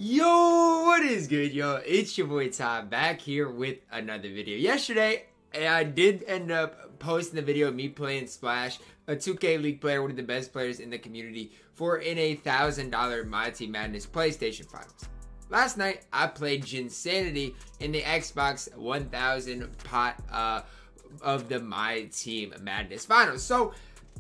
Yo, what is good, yo? It's your boy Ty back here with another video. Yesterday, I did end up posting the video of me playing Splash, a 2K League player, one of the best players in the community, in a $1,000 MyTeam Madness PlayStation Finals. Last night, I played Jinsanity in the Xbox 1000 pot of the MyTeam Madness Finals. So,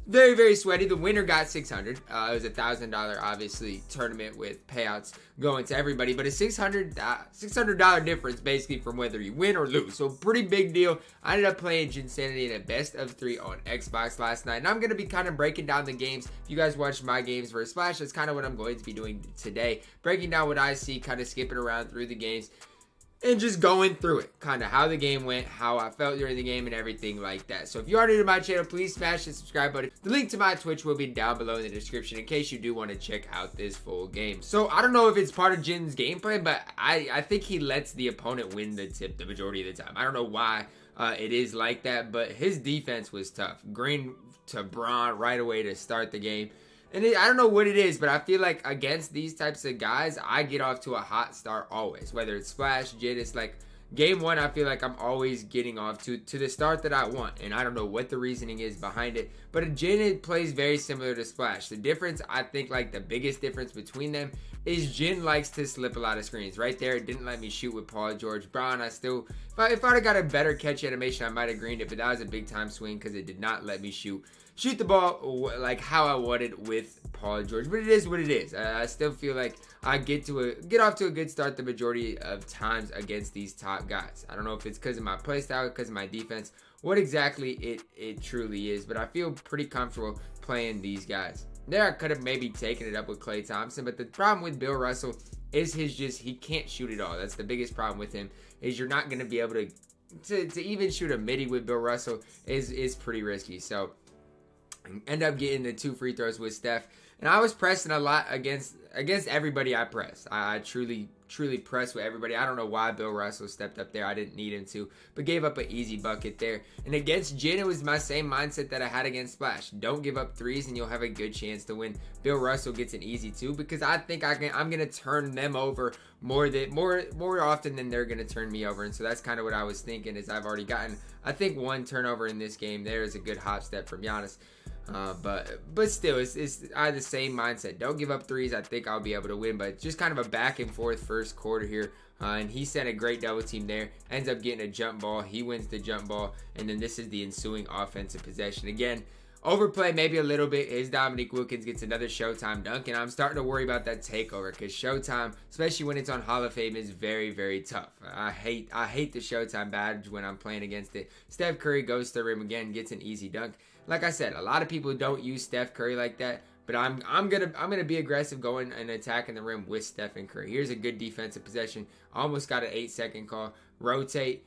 very sweaty. The winner got $600. It was a $1,000 obviously tournament with payouts going to everybody, but a $600 difference basically from whether you win or lose. So pretty big deal. I ended up playing Jinsanity in a best of 3 on Xbox last night, and I'm gonna be kind of breaking down the games. If you guys watched my games versus Splash, that's kind of what I'm going to be doing today. Breaking down what I see, kind of skipping around through the games, and just going through it, kind of how the game went, how I felt during the game, and everything like that. So if you are new to my channel, please smash the subscribe button. The link to my Twitch will be down below in the description in case you do want to check out this full game. So I don't know if it's part of Jin's gameplay, but I think he lets the opponent win the tip the majority of the time. I don't know why it is like that, but his defense was tough. Green to Braun right away to start the game. And I don't know what it is, but I feel like against these types of guys, I get off to a hot start always. Whether it's Splash, JIN, it's like game one, I feel like I'm always getting off to the start that I want. And I don't know what the reasoning is behind it. But JIN plays very similar to Splash. The difference, I think like the biggest difference between them is JIN likes to slip a lot of screens. Right there, it didn't let me shoot with Paul George Brown. I still, if I'd have got a better catch animation, I might have greened it. But that was a big time swing because it did not let me shoot the ball like how I wanted with Paul George. But it is what it is. I still feel like I get off to a good start the majority of times against these top guys. I don't know if it's because of my playstyle, because of my defense, what exactly it truly is, but I feel pretty comfortable playing these guys. There I could have maybe taken it up with Klay Thompson, but the problem with Bill Russell is he can't shoot it all. That's the biggest problem with him, is you're not going to be able to even shoot a midi with Bill Russell is pretty risky. So end up getting the 2 free throws with Steph, and I was pressing a lot against everybody I pressed. I truly pressed with everybody. I don't know why Bill Russell stepped up there. I didn't need him to, but gave up an easy bucket there. And against JIN, it was my same mindset that I had against Splash. Don't give up threes and you'll have a good chance to win. Bill Russell gets an easy 2 because I think I'm gonna turn them over more often than they're gonna turn me over. And so that's kind of what I was thinking, is I've already gotten, I think, 1 turnover in this game. There is a good hop step from Giannis. But still, I have the same mindset. Don't give up threes. I think I'll be able to win, but just kind of a back and forth first quarter here. And he sent a great double team there. Ends up getting a jump ball. He wins the jump ball, and then this is the ensuing offensive possession. Again, overplay maybe a little bit. His Dominique Wilkins gets another Showtime dunk, and I'm starting to worry about that takeover because Showtime, especially when it's on Hall of Fame, is very tough. I hate the Showtime badge when I'm playing against it. Steph Curry goes to the rim again, gets an easy dunk. Like I said, a lot of people don't use Steph Curry like that, but I'm gonna be aggressive going and attacking the rim with Steph and Curry. Here's a good defensive possession. Almost got an 8-second call. Rotate,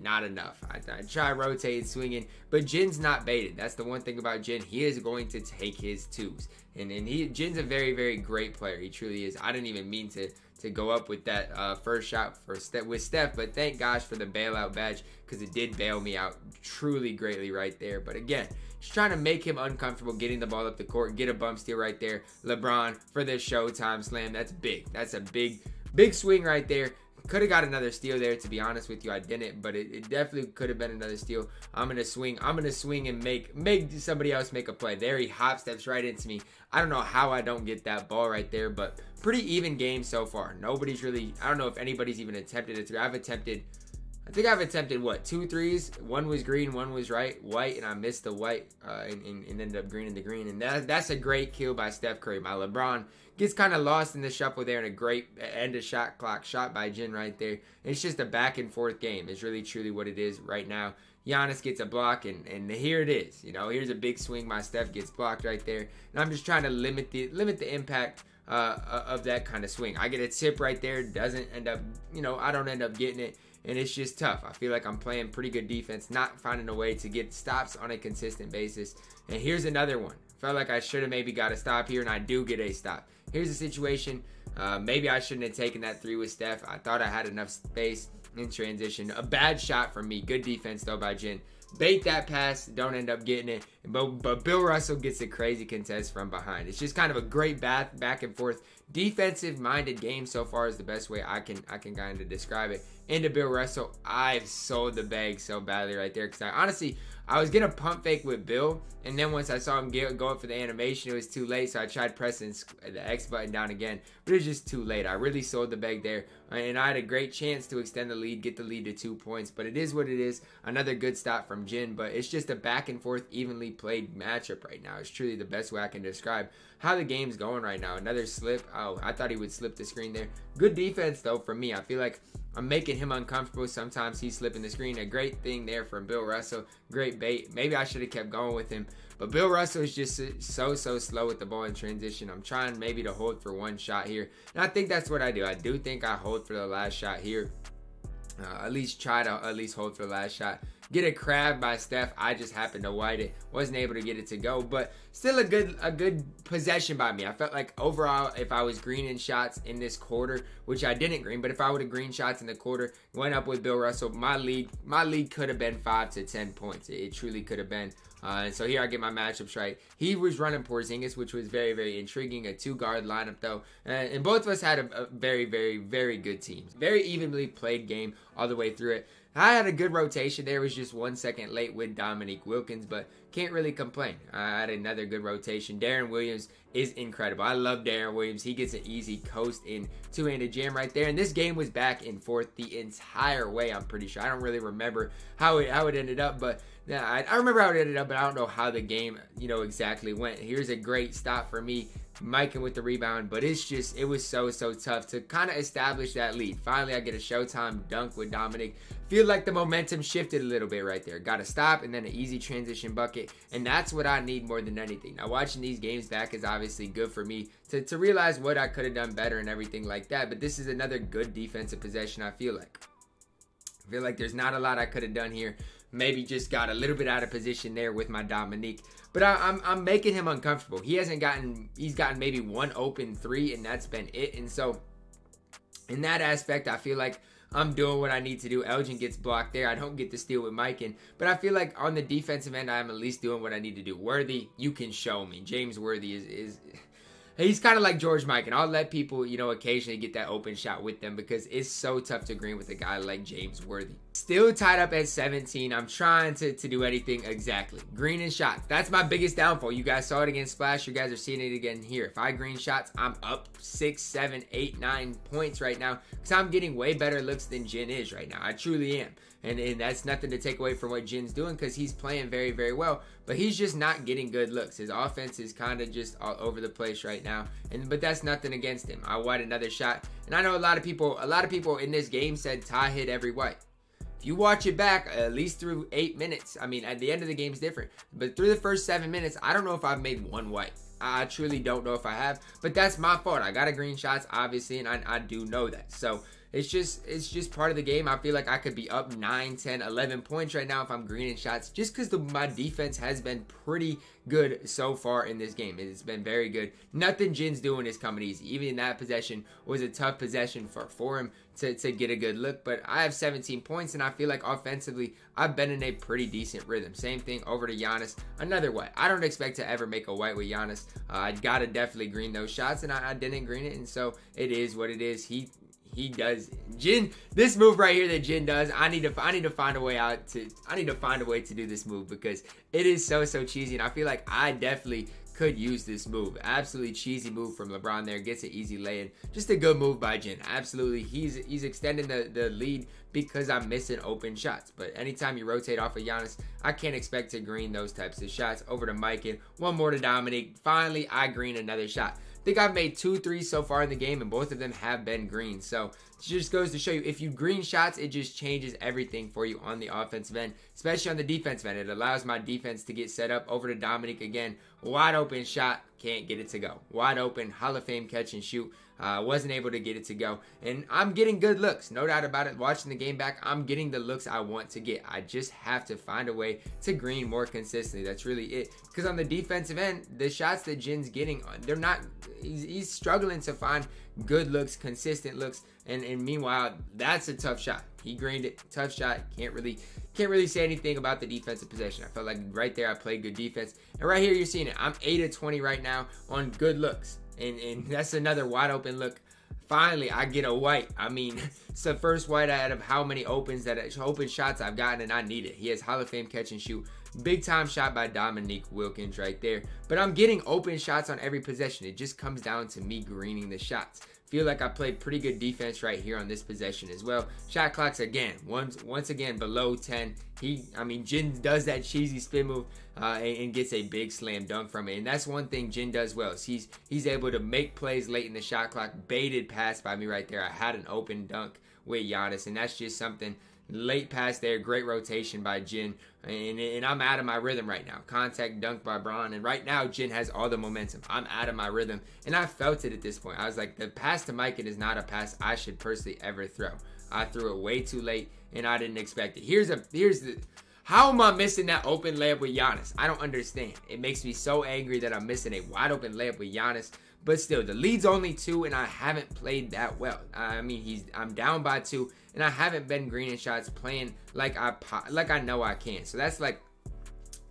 not enough. I try rotating, swinging, but JIN's not baited. That's the one thing about JIN. He is going to take his 2s, and JIN's a very great player. He truly is. I didn't even mean to go up with that first shot with Steph, but thank gosh for the bailout badge, because it did bail me out truly greatly right there. But again, just trying to make him uncomfortable getting the ball up the court, get a bump steal right there. LeBron for the Showtime slam. That's big. That's a big swing right there. Could have got another steal there, to be honest with you. I didn't, but it definitely could have been another steal. I'm gonna swing and make somebody else make a play. There he hop steps right into me. I don't know how I don't get that ball right there, but pretty even game so far. Nobody's really, I don't know if anybody's even attempted a 3. I think I've attempted what, 2 threes. 1 was green, 1 was white, and I missed the white and ended up greening the green. And that's a great kill by Steph Curry. My LeBron gets kind of lost in the shuffle there, and a great end of shot clock shot by JIN right there. It's just a back and forth game. It's really truly what it is right now. Giannis gets a block, and here it is. You know, here's a big swing by Steph, gets blocked right there. And I'm just trying to limit the impact of that kind of swing. I get a tip right there, doesn't end up, I don't end up getting it. And it's just tough. I feel like I'm playing pretty good defense, not finding a way to get stops on a consistent basis. And here's another one. Felt like I should have maybe got a stop here, and I do get a stop. Here's a situation. Maybe I shouldn't have taken that 3 with Steph. I thought I had enough space in transition. A bad shot from me. Good defense, though, by JIN. Bait that pass, don't end up getting it. But Bill Russell gets a crazy contest from behind. It's just kind of a great back and forth defensive-minded game so far is the best way I can kind of describe it. Into Bill Russell, I've sold the bag so badly right there because I was gonna pump fake with Bill, and then once I saw him go up for the animation, it was too late. So I tried pressing the X button down again, but it was just too late. I really sold the bag there, and I had a great chance to extend the lead, get the lead to 2 points. But it is what it is. Another good stop from Jin, but it's just a back and forth, evenly played matchup right now. It's truly the best way I can describe how the game's going right now. Another slip. Oh, I thought he would slip the screen there. Good defense though for me. I feel like I'm making him uncomfortable. Sometimes he's slipping the screen. A great thing there from Bill Russell. Great bait. Maybe I should have kept going with him. But Bill Russell is just so slow with the ball in transition. I'm trying maybe to hold for one shot here. And I think that's what I do. I do think I hold for the last shot here. At least try to hold for the last shot. Get a crab by Steph. I just happened to white it. Wasn't able to get it to go, but still a good possession by me. I felt like overall, if I was greening shots in this quarter, which I didn't green, but if I would have green shots in the quarter, went up with Bill Russell, my lead could have been 5 to 10 points. It truly could have been. And so here I get my matchups right. He was running Porzingis, which was very intriguing. A 2-guard lineup though, and both of us had a very good team. Very evenly played game all the way through it. I had a good rotation there. It was just 1 second late with Dominique Wilkins, but can't really complain. I had another good rotation. Darren Williams is incredible. I love Darren Williams. He gets an easy coast in two-handed jam right there. And this game was back and forth the entire way, I'm pretty sure. I don't really remember how it ended up, but yeah, I remember how it ended up, but I don't know how the game, exactly went. Here's a great stop for me. Miking with the rebound, but it was so tough to kind of establish that lead. Finally, I get a Showtime dunk with Dominic. Feel like the momentum shifted a little bit right there. Got to stop and then an easy transition bucket, and that's what I need more than anything. Now, watching these games back is obviously good for me to realize what I could have done better and everything like that, but this is another good defensive possession, I feel like. I feel like there's not a lot I could have done here. Maybe just got a little bit out of position there with my Dominique. But I'm making him uncomfortable. He's gotten maybe one open 3, and that's been it. And so in that aspect, I feel like I'm doing what I need to do. Elgin gets blocked there. I don't get the steal with Mikan. But I feel like on the defensive end, I'm at least doing what I need to do. Worthy, you can show me. James Worthy is he's kind of like George Mikan. I'll let people, occasionally get that open shot with them because it's so tough to green with a guy like James Worthy. Still tied up at 17. I'm trying to do anything exactly. Green and shots. That's my biggest downfall. You guys saw it against Splash. You guys are seeing it again here. If I green shots, I'm up 6, 7, 8, 9 points right now because I'm getting way better looks than Jin is right now. I truly am. And that's nothing to take away from what Jin's doing because he's playing very well. But he's just not getting good looks. His offense is kind of just all over the place right now. But that's nothing against him. I white another shot. And I know a lot of people in this game said Ty hit every white. If you watch it back, at least through 8 minutes, I mean, at the end of the game is different. But through the first 7 minutes, I don't know if I've made one white. I truly don't know if I have. But that's my fault. I got a green shots, obviously, and I do know that. So it's just part of the game. I feel like I could be up 9, 10, 11 points right now if I'm greening shots just because my defense has been pretty good so far in this game. It's been very good. Nothing Jin's doing is coming easy. Even in that possession was a tough possession for him to get a good look. But I have 17 points, and I feel like offensively, I've been in a pretty decent rhythm. Same thing over to Giannis. Another white. I don't expect to ever make a white with Giannis. I got to definitely green those shots, and I didn't green it, and so it is what it is. He does Jin, this move right here that Jin does. I need to find a way to do this move because it is so cheesy, and I feel like I definitely could use this move. Absolutely cheesy move from LeBron there. Gets an easy lay-in. Just a good move by Jin. Absolutely. He's extending the lead because I'm missing open shots. But anytime you rotate off of Giannis, I can't expect to green those types of shots. Over to Mikan. One more to Dominic. Finally, I green another shot. I think I've made 2 threes so far in the game, and both of them have been green. So it just goes to show you, if you green shots, it just changes everything for you on the offensive end, especially on the defensive end. It allows my defense to get set up. Over to Dominic again. Wide open shot. Can't get it to go. Wide open. Hall of Fame catch and shoot. Wasn't able to get it to go. And I'm getting good looks, no doubt about it. Watching the game back, I'm getting the looks I want to get. I just have to find a way to green more consistently. That's really it. Because on the defensive end, the shots that Jin's getting, they're not, he's struggling to find good looks, consistent looks. And meanwhile, that's a tough shot. He greened it, tough shot. Can't really say anything about the defensive possession. I felt like right there I played good defense. And right here you're seeing it. I'm 8 of 20 right now on good looks. And that's another wide open look. Finally, I get a white. I mean, it's the first white out of how many open shots I've gotten, and I need it. He has Hall of Fame catch and shoot. Big time shot by Dominique Wilkins right there. But I'm getting open shots on every possession. It just comes down to me greening the shots. Feel like I played pretty good defense right here on this possession as well. Shot clocks again, once again below 10. Jin does that cheesy spin move and gets a big slam dunk from it. And that's one thing Jin does well. Is he's able to make plays late in the shot clock. Baited pass by me right there. I had an open dunk with Giannis, and that's just something. Late pass there, great rotation by Jin, and I'm out of my rhythm right now. Contact dunk by Braun, and right now Jin has all the momentum. I'm out of my rhythm, and I felt it at this point. I was like, the pass to Mike is not a pass I should personally ever throw. I threw it way too late, and I didn't expect it. How am I missing that open layup with Giannis? I don't understand. It makes me so angry that I'm missing a wide open layup with Giannis. But still, the lead's only 2, and I haven't played that well. I'm down by 2, and I haven't been greening shots playing like I know I can. So that's like,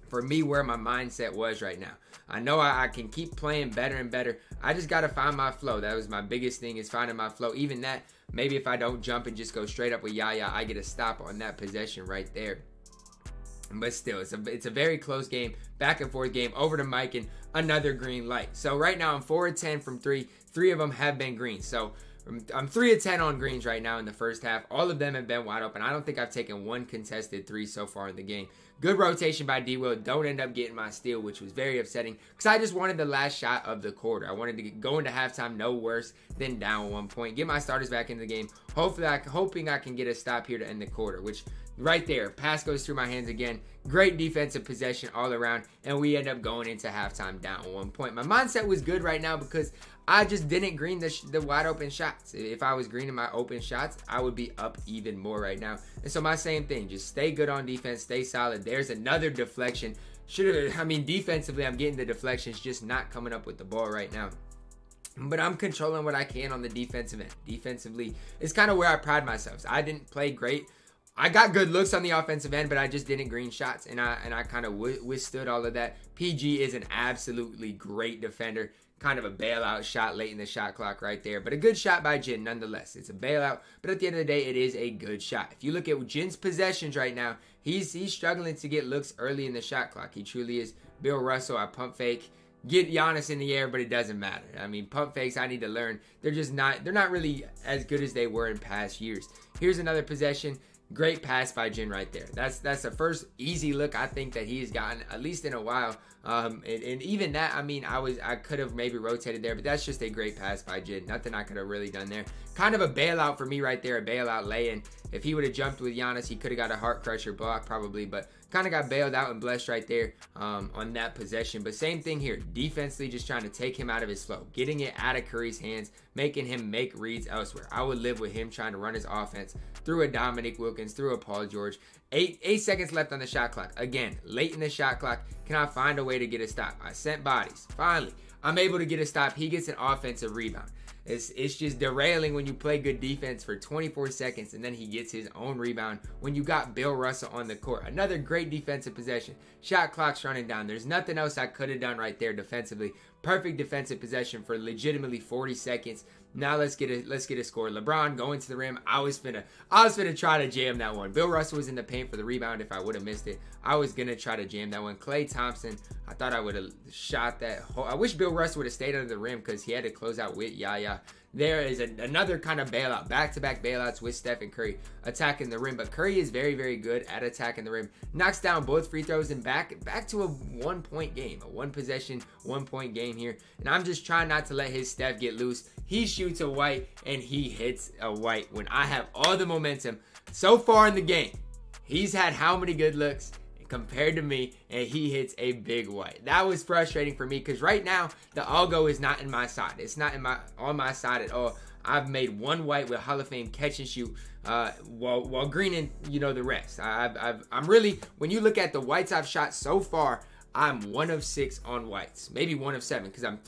for me, where my mindset was right now. I know I can keep playing better and better. I just got to find my flow. That was my biggest thing, is finding my flow. Even that, maybe if I don't jump and just go straight up with Yaya, I get a stop on that possession right there. But still, it's a very close game, back and forth game, over to Mike, and another green light. So right now I'm 4 of 10 from 3. 3 of them have been green. So I'm 3 of 10 on greens right now in the first half. All of them have been wide open. I don't think I've taken one contested 3 so far in the game. Good rotation by D-Will. Don't end up getting my steal, which was very upsetting, because I just wanted the last shot of the quarter. I wanted to go into halftime no worse than down 1 point. Get my starters back into the game. Hoping I can get a stop here to end the quarter, which right there, pass goes through my hands again. Great defensive possession all around, and we end up going into halftime down 1 point. My mindset was good right now because I just didn't green the wide open shots. If I was greening my open shots, I would be up even more right now. And so my same thing, just stay good on defense, stay solid. There's another deflection. Defensively, I'm getting the deflections, just not coming up with the ball right now. But I'm controlling what I can on the defensive end. Defensively, it's kind of where I pride myself. I didn't play great. I got good looks on the offensive end, but I just didn't green shots, and I kind of withstood all of that. PG is an absolutely great defender. Kind of a bailout shot late in the shot clock right there, but a good shot by Jin nonetheless. It's a bailout, but at the end of the day, it is a good shot. If you look at Jin's possessions right now, he's struggling to get looks early in the shot clock. He truly is. Bill Russell, I pump fake, get Giannis in the air, but it doesn't matter. Pump fakes, I need to learn. They're not really as good as they were in past years. Here's another possession. Great pass by Jin right there. That's the first easy look I think that he has gotten, at least in a while. And even that, I could have maybe rotated there, but that's just a great pass by Jin. Nothing I could have really done there. Kind of a bailout for me right there, a bailout lay-in. If he would have jumped with Giannis, he could have got a heart crusher block probably, but kind of got bailed out and blessed right there on that possession. But same thing here, defensively just trying to take him out of his flow, getting it out of Curry's hands, making him make reads elsewhere. I would live with him trying to run his offense through a Dominique Wilkins, through a Paul George. 8 seconds left on the shot clock. Again, late in the shot clock, can I find a way to get a stop? I sent bodies. Finally, I'm able to get a stop. He gets an offensive rebound. It's just derailing when you play good defense for 24 seconds and then he gets his own rebound when you got Bill Russell on the court. Another great defensive possession. Shot clock's running down. There's nothing else I could have done right there defensively. Perfect defensive possession for legitimately 40 seconds. Now let's get a score. LeBron going to the rim. I was finna try to jam that one. Bill Russell was in the paint for the rebound. If I would have missed it, I was gonna try to jam that one. Klay Thompson, I thought I would have shot that. I wish Bill Russell would have stayed under the rim because he had to close out with Yaya. There is another kind of bailout, back-to-back bailouts with Steph and Curry attacking the rim. But Curry is very, very good at attacking the rim. Knocks down both free throws and back to a 1 point game, a 1 possession, 1 point game here. And I'm just trying not to let his Steph get loose. He shoots a white and he hits a white when I have all the momentum so far in the game. He's had how many good looks? compared to me, and he hits a big white. That was frustrating for me because right now the algo is not in my side. It's not on my side at all. I've made one white with Hall of Fame catch and shoot while greening, you know, the rest. I'm really, when you look at the whites I've shot so far, I'm 1 of 6 on whites. Maybe 1 of 7 because I'm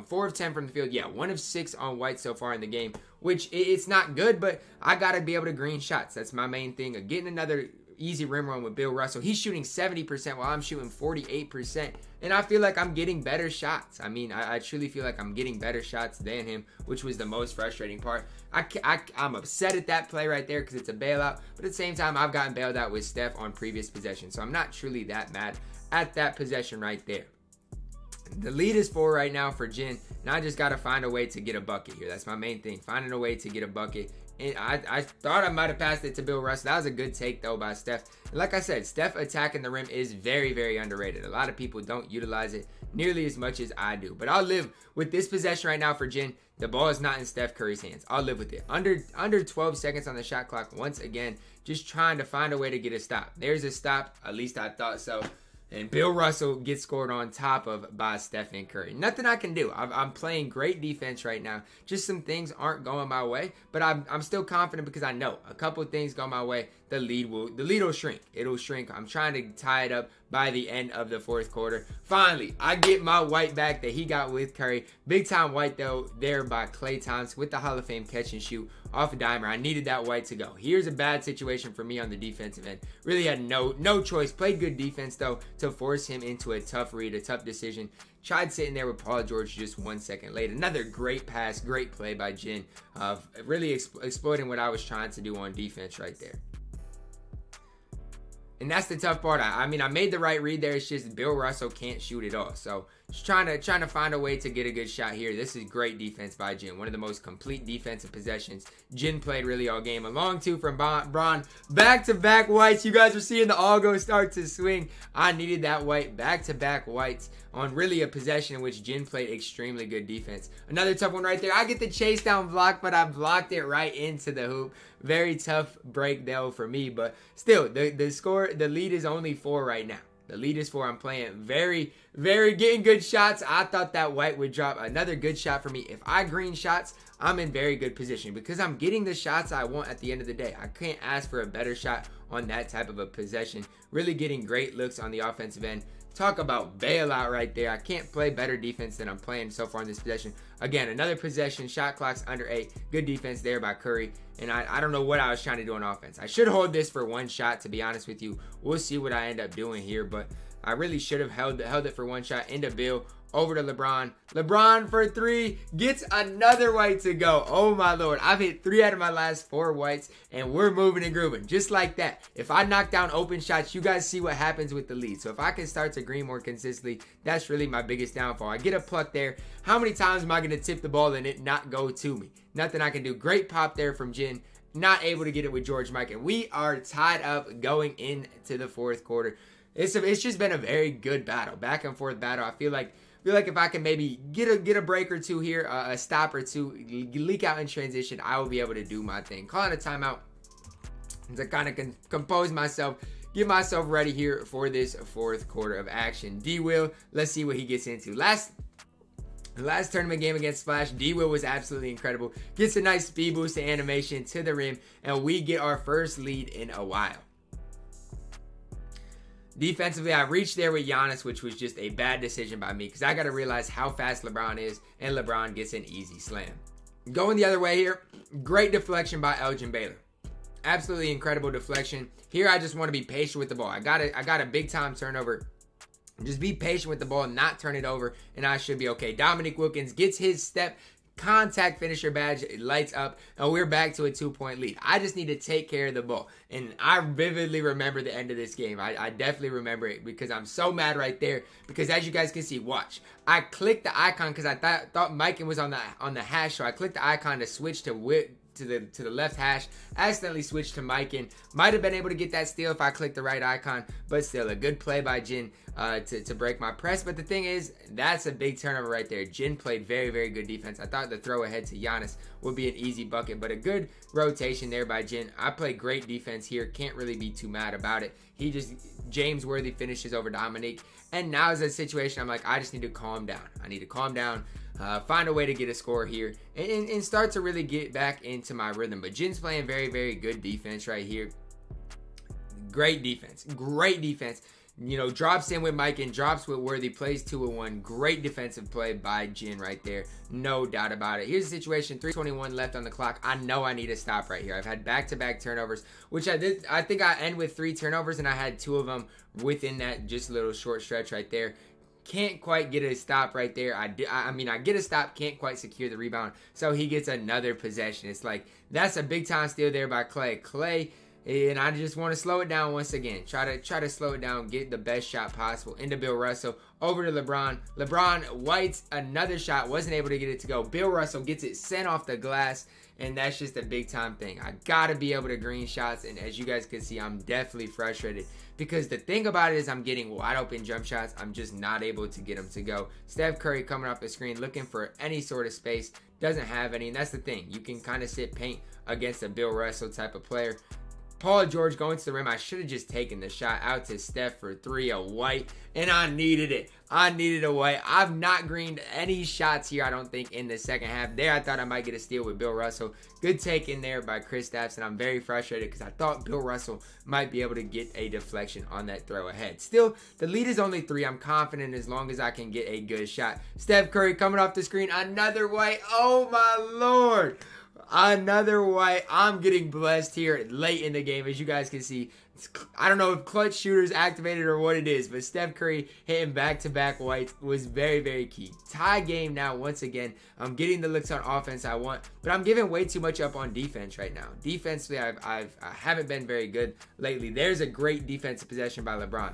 4 of 10 from the field. Yeah, 1 of 6 on whites so far in the game, which it's not good, but I got to be able to green shots. That's my main thing. Getting another easy rim run with Bill Russell. He's shooting 70% while I'm shooting 48%. And I feel like I'm getting better shots. I mean, I truly feel like I'm getting better shots than him, which was the most frustrating part. I'm upset at that play right there because it's a bailout. But at the same time, I've gotten bailed out with Steph on previous possessions. So I'm not truly that mad at that possession right there. The lead is 4 right now for Jin. And I just got to find a way to get a bucket here. That's my main thing. Finding a way to get a bucket. And I thought I might have passed it to Bill Russell. That was a good take, though, by Steph. And like I said, Steph attacking the rim is very, very underrated. A lot of people don't utilize it nearly as much as I do. But I'll live with this possession right now for Jin. The ball is not in Steph Curry's hands. I'll live with it. Under 12 seconds on the shot clock. Once again, just trying to find a way to get a stop. There's a stop. At least I thought so. And Bill Russell gets scored on top of by Stephen Curry. Nothing I can do. I'm playing great defense right now. Just some things aren't going my way, but I'm still confident because I know a couple of things go my way. The lead will shrink. It'll shrink. I'm trying to tie it up by the end of the 4th quarter. Finally, I get my white back that he got with Curry. Big time white though there by Klay Thompson with the Hall of Fame catch and shoot off a dimer. I needed that white to go. Here's a bad situation for me on the defensive end. Really had no choice. Played good defense though to force him into a tough read, a tough decision. Tried sitting there with Paul George just 1 second late. Another great pass, great play by Jin. Really exploiting what I was trying to do on defense right there. And that's the tough part. I mean, I made the right read there. It's just Bill Russell can't shoot it all. So just trying to find a way to get a good shot here. This is great defense by Jin. One of the most complete defensive possessions Jin played really all game. A long 2 from Braun. Back-to-back whites. You guys are seeing the algo start to swing. I needed that white. Back-to-back whites on really a possession in which Jin played extremely good defense. Another tough one right there. I get the chase down block, but I blocked it right into the hoop. Very tough break though for me, but still the lead is only 4 right now. The lead is 4. I'm playing very getting good shots. I thought that white would drop. Another good shot for me. If I green shots, I'm in very good position because I'm getting the shots I want at the end of the day. I can't ask for a better shot on that type of a possession. Really getting great looks on the offensive end. Talk about bailout right there. I can't play better defense than I'm playing so far in this possession. Again, another possession. Shot clock's under 8. Good defense there by Curry. And I don't know what I was trying to do on offense. I should hold this for 1 shot, to be honest with you. We'll see what I end up doing here. But I really should have held it for 1 shot. Into Bill. Over to LeBron. LeBron for 3. Gets another white to go. Oh my lord. I've hit 3 out of my last 4 whites. And we're moving and grooving. Just like that. If I knock down open shots, you guys see what happens with the lead. So if I can start to green more consistently, that's really my biggest downfall. I get a pluck there. How many times am I going to tip the ball and it not go to me? Nothing I can do. Great pop there from Jin. Not able to get it with George Mike. And we are tied up going into the 4th quarter. It's just been a very good battle. Back and forth battle. I feel like if I can maybe get a break or 2 here, a stop or 2, leak out in transition, I will be able to do my thing. Calling a timeout to kind of compose myself, get myself ready here for this 4th quarter of action. D-Will, let's see what he gets into. Last tournament game against Splash, D-Will was absolutely incredible. Gets a nice speed boost and animation to the rim, and we get our first lead in a while. Defensively, I reached there with Giannis, which was just a bad decision by me because I got to realize how fast LeBron is, and LeBron gets an easy slam. Going the other way here, great deflection by Elgin Baylor. Absolutely incredible deflection. Here, I just want to be patient with the ball. I got a big-time turnover. Just be patient with the ball, not turn it over, and I should be okay. Dominique Wilkins gets his step contact finisher badge, it lights up, and we're back to a 2-point lead. I just need to take care of the ball. And I vividly remember the end of this game. I definitely remember it because I'm so mad right there. Because as you guys can see, watch. I clicked the icon because I thought Mike was on the hash, so I clicked the icon to switch to to the left hash, accidentally switched to Mikan. Might have been able to get that steal if I clicked the right icon, but still a good play by Jin to break my press. But the thing is, that's a big turnover right there. Jin played very, very good defense. I thought the throw ahead to Giannis would be an easy bucket, but a good rotation there by Jin. I played great defense here. Can't really be too mad about it. He just, James Worthy finishes over Dominique. And now is a situation I'm like, I just need to calm down. I need to calm down, find a way to get a score here, and start to really get back into my rhythm. But Jin's playing very, very good defense right here. Great defense. Great defense. You know, drops in with Mike and drops with Worthy, plays 2-1. Great defensive play by Jin right there. No doubt about it. Here's the situation. 3:21 left on the clock. I know I need to stop right here. I've had back-to-back turnovers, which I did. I think I end with 3 turnovers, and I had 2 of them within that just little short stretch right there. Can't quite get a stop right there. I mean, I get a stop, can't quite secure the rebound. So he gets another possession. It's like, that's a big-time steal there by Clay. Clay... And I just want to slow it down once again. Try to slow it down, get the best shot possible into Bill Russell. Over to LeBron. LeBron White's another shot, wasn't able to get it to go. Bill Russell gets it sent off the glass, and that's just a big time thing. I gotta be able to green shots, and as you guys can see, I'm definitely frustrated because the thing about it is I'm getting wide open jump shots. I'm just not able to get them to go. Steph Curry coming off the screen looking for any sort of space, doesn't have any, and that's the thing. You can kind of sit paint against a Bill Russell type of player. Paul George going to the rim. I should have just taken the shot out to Steph for 3, a White, and I needed it. I needed a White. I've not greened any shots here, I don't think, in the second half. There, I thought I might get a steal with Bill Russell. Good take in there by Kristaps, and I'm very frustrated because I thought Bill Russell might be able to get a deflection on that throw ahead. Still, the lead is only 3. I'm confident as long as I can get a good shot. Steph Curry coming off the screen. Another White. Oh, my Lord. Another White. I'm getting blessed here late in the game, as you guys can see. I don't know if clutch shooters activated or what it is, but Steph Curry hitting back-to-back Whites was very, very key. Tie game now once again. I'm getting the looks on offense I want, but I'm giving way too much up on defense right now. Defensively, I haven't been very good lately. There's a great defensive possession by LeBron.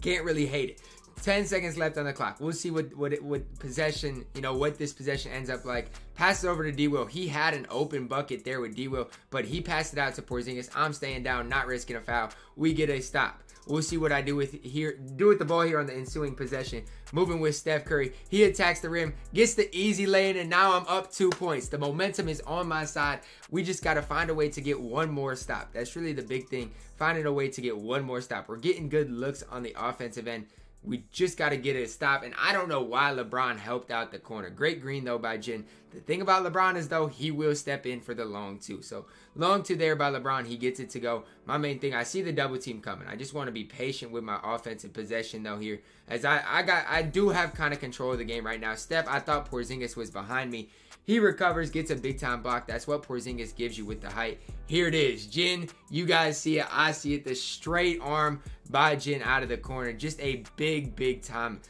Can't really hate it. 10 seconds left on the clock. We'll see what possession, you know, what this possession ends up like. Pass it over to D-Will. He had an open bucket there with D-Will, but he passed it out to Porzingis. I'm staying down, not risking a foul. We get a stop. We'll see what I do with the ball here on the ensuing possession. Moving with Steph Curry. He attacks the rim, gets the easy lane, and now I'm up 2 points. The momentum is on my side. We just got to find a way to get one more stop. That's really the big thing. Finding a way to get one more stop. We're getting good looks on the offensive end. We just got to get it a stop, and I don't know why LeBron helped out the corner. Great green, though, by Jin. The thing about LeBron is, though, he will step in for the long two. So, long two there by LeBron. He gets it to go. My main thing, I see the double team coming. I just want to be patient with my offensive possession, though, here. As I do have kind of control of the game right now. Steph, I thought Porzingis was behind me. He recovers, gets a big-time block. That's what Porzingis gives you with the height. Here it is. Jin, you guys see it. I see it. The straight arm by Jin out of the corner. Just a big-time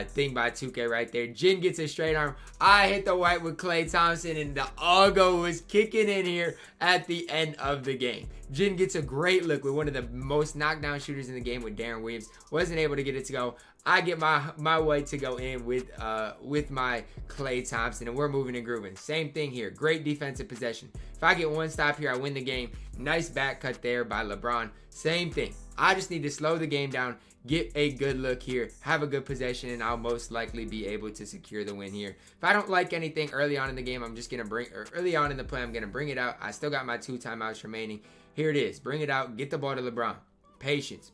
thing by 2K right there. Jin gets a straight arm. I hit the White with Klay Thompson, and the Algo was kicking in here at the end of the game. Jin gets a great look with one of the most knockdown shooters in the game with Darren Williams. Wasn't able to get it to go. I get my White to go in with my Klay Thompson, and we're moving and grooving. Same thing here. Great defensive possession. If I get one stop here, I win the game. Nice back cut there by LeBron. Same thing. I just need to slow the game down, get a good look here, have a good possession, and I'll most likely be able to secure the win here. If I don't like anything early on in the game, I'm just going to early on in the play, I'm going to bring it out. I still got my 2 timeouts remaining. Here it is. Bring it out. Get the ball to LeBron. Patience.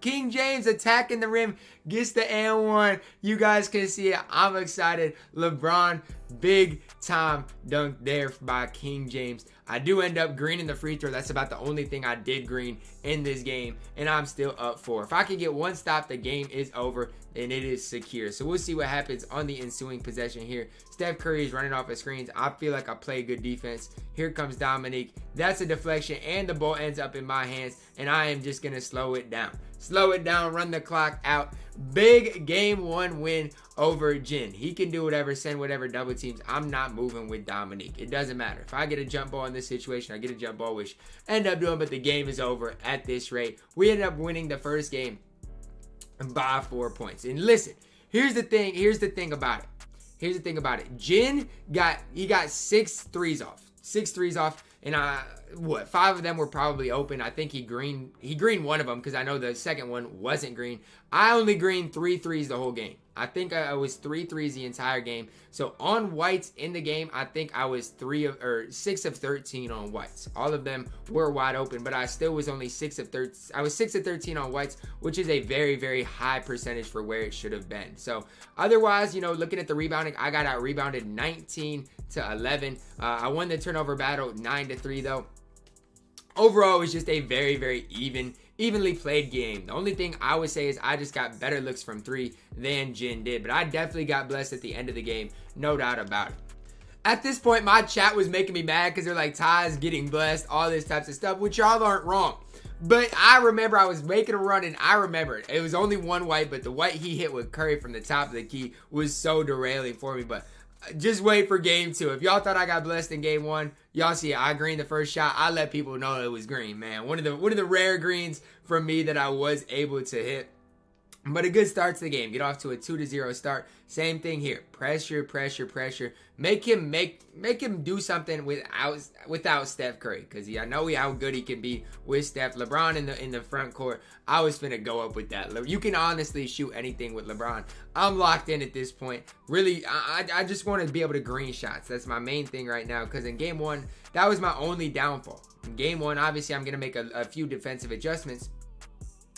King James attacking the rim. Gets the and one. You guys can see it. I'm excited. LeBron, big time dunk there by King James. I do end up greening the free throw. That's about the only thing I did green in this game, and I'm still up 4. If I can get one stop, the game is over, and it is secure. So we'll see what happens on the ensuing possession here. Steph Curry is running off of screens. I feel like I play good defense. Here comes Dominique. That's a deflection, and the ball ends up in my hands, and I am just going to slow it down. Slow it down, run the clock out. Big game 1 win over Jin. He can do whatever, send whatever double teams. I'm not moving with Dominique. It doesn't matter. If I get a jump ball in this situation, I get a jump ball, which I end up doing, but the game is over at this rate. We ended up winning the first game by 4 points. And listen, here's the thing about it. Jin got 6 threes off. 6 threes off, and 5 of them were probably open. I think he greened one of them because I know the second one wasn't green. I only greened 3 threes the whole game. I think I was 3 threes the entire game. So on whites in the game, I think I was 6 of 13 on whites. All of them were wide open, but I still was only 6 of 13. I was 6 of 13 on whites, which is a very, very high percentage for where it should have been. So otherwise, you know, looking at the rebounding, I got out rebounded 19 to 11. I won the turnover battle 9 to 3 though. Overall, it was just a very, very evenly played game. The only thing I would say is I just got better looks from 3 than Jin did, but I definitely got blessed at the end of the game, no doubt about it. At this point, my chat was making me mad because they're like, Ty's getting blessed, all this types of stuff, which y'all aren't wrong. But I remember I was making a run, and I remember it was only one white, but the white he hit with Curry from the top of the key was so derailing for me. But just wait for game 2. If y'all thought I got blessed in game 1, y'all see I greened the first shot. I let people know it was green, man. One of the rare greens from me that I was able to hit. But a good start to the game. Get off to a 2-0 start. Same thing here. Pressure. Make him do something without Steph Curry, because I know how good he can be with Steph. LeBron in the front court. I was finna go up with that. You can honestly shoot anything with LeBron. I'm locked in at this point. Really, I just want to be able to green shots. That's my main thing right now, because in game 1, that was my only downfall. In game 1, obviously, I'm gonna make a few defensive adjustments.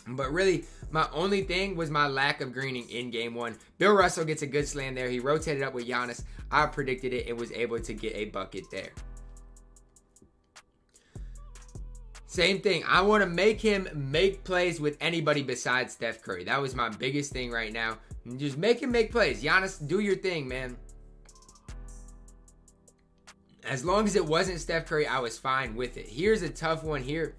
But really, my only thing was my lack of greening in game 1. Bill Russell gets a good slam there. He rotated up with Giannis. I predicted it and was able to get a bucket there. Same thing. I want to make him make plays with anybody besides Steph Curry. That was my biggest thing right now. Just make him make plays. Giannis, do your thing, man. As long as it wasn't Steph Curry, I was fine with it. Here's a tough one here.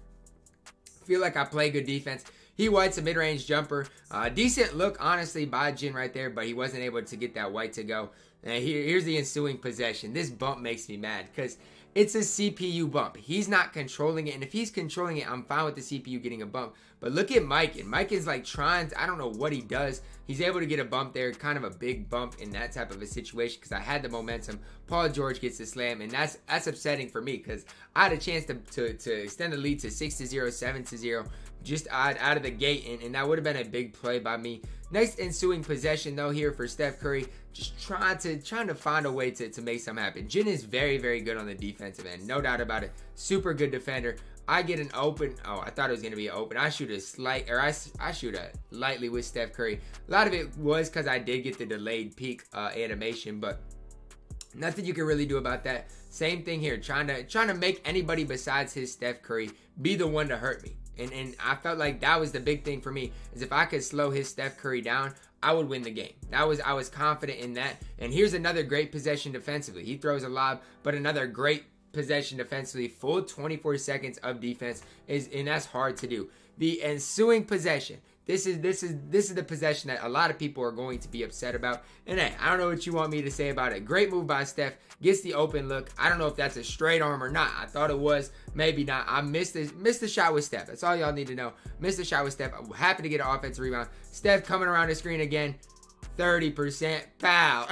Feel like I play good defense. He whites a mid-range jumper. Decent look, honestly, by Jin right there, but he wasn't able to get that white to go. And here's the ensuing possession. This bump makes me mad because it's a CPU bump. He's not controlling it, and if he's controlling it, I'm fine with the CPU getting a bump. But look at Mike, and Mike is like trying to, I don't know what he does. He's able to get a bump there, kind of a big bump in that type of a situation because I had the momentum. Paul George gets the slam, and that's upsetting for me because I had a chance to extend the lead to 6-0, 7-0, just out of the gate, and that would have been a big play by me. Next ensuing possession though here for Steph Curry, just trying to find a way to make something happen. Jin is very, very good on the defensive end, no doubt about it. Super good defender. I get an open. Oh, I thought it was gonna be open. I shoot I shoot a lightly with Steph Curry. A lot of it was because I did get the delayed peak animation, but nothing you can really do about that. Same thing here, trying to make anybody besides his Steph Curry be the one to hurt me. And I felt like that was the big thing for me, is if I could slow his Steph Curry down, I would win the game. I was confident in that. And here's another great possession defensively. He throws a lob, but another great possession defensively. Full 24 seconds of defense and that's hard to do. The ensuing possession. This is the possession that a lot of people are going to be upset about. And hey, I don't know what you want me to say about it. Great move by Steph. Gets the open look. I don't know if that's a straight arm or not. I thought it was. Maybe not. I missed the shot with Steph. That's all y'all need to know. Missed the shot with Steph. I'm happy to get an offensive rebound. Steph coming around the screen again. 30%. Pow.